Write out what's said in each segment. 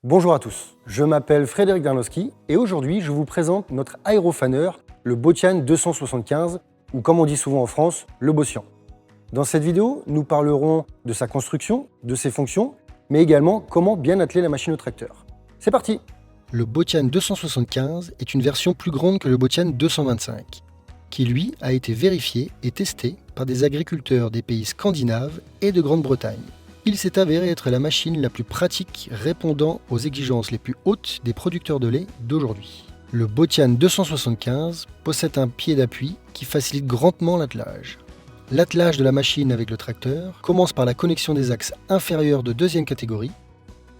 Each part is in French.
Bonjour à tous, je m'appelle Frédéric Darnowski et aujourd'hui je vous présente notre aérofanner, le Botian 275 ou comme on dit souvent en France, le Bossian. Dans cette vidéo, nous parlerons de sa construction, de ses fonctions, mais également comment bien atteler la machine au tracteur. C'est parti! Le Botian 275 est une version plus grande que le Botian 225, qui lui a été vérifié et testé par des agriculteurs des pays scandinaves et de Grande-Bretagne. Il s'est avéré être la machine la plus pratique répondant aux exigences les plus hautes des producteurs de lait d'aujourd'hui. Le Botian 275 possède un pied d'appui qui facilite grandement l'attelage. L'attelage de la machine avec le tracteur commence par la connexion des axes inférieurs de deuxième catégorie,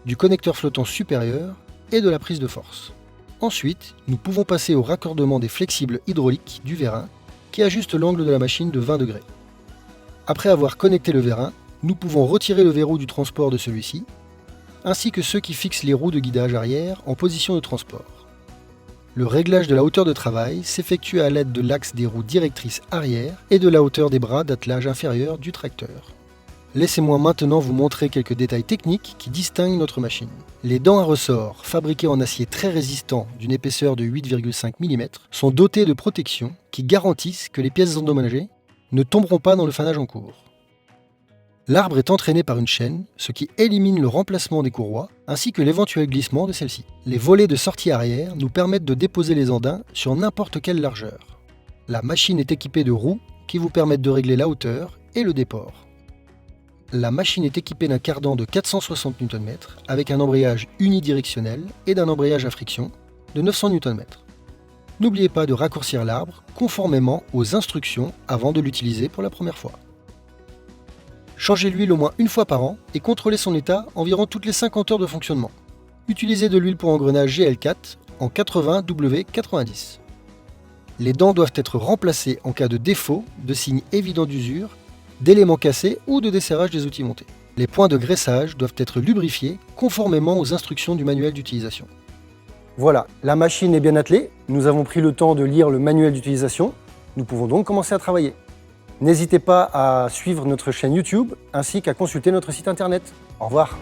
du connecteur flottant supérieur et de la prise de force. Ensuite, nous pouvons passer au raccordement des flexibles hydrauliques du vérin qui ajuste l'angle de la machine de 20 degrés. Après avoir connecté le vérin, nous pouvons retirer le verrou du transport de celui-ci, ainsi que ceux qui fixent les roues de guidage arrière en position de transport. Le réglage de la hauteur de travail s'effectue à l'aide de l'axe des roues directrices arrière et de la hauteur des bras d'attelage inférieur du tracteur. Laissez-moi maintenant vous montrer quelques détails techniques qui distinguent notre machine. Les dents à ressort, fabriquées en acier très résistant d'une épaisseur de 8,5 mm, sont dotées de protections qui garantissent que les pièces endommagées ne tomberont pas dans le fanage en cours. L'arbre est entraîné par une chaîne, ce qui élimine le remplacement des courroies ainsi que l'éventuel glissement de celles-ci. Les volets de sortie arrière nous permettent de déposer les andins sur n'importe quelle largeur. La machine est équipée de roues qui vous permettent de régler la hauteur et le déport. La machine est équipée d'un cardan de 460 Nm avec un embrayage unidirectionnel et d'un embrayage à friction de 900 Nm. N'oubliez pas de raccourcir l'arbre conformément aux instructions avant de l'utiliser pour la première fois. Changez l'huile au moins une fois par an et contrôlez son état environ toutes les 50 heures de fonctionnement. Utilisez de l'huile pour engrenage GL4 en 80W90. Les dents doivent être remplacées en cas de défaut, de signes évidents d'usure, d'éléments cassés ou de desserrage des outils montés. Les points de graissage doivent être lubrifiés conformément aux instructions du manuel d'utilisation. Voilà, la machine est bien attelée, nous avons pris le temps de lire le manuel d'utilisation, nous pouvons donc commencer à travailler. N'hésitez pas à suivre notre chaîne YouTube ainsi qu'à consulter notre site internet. Au revoir.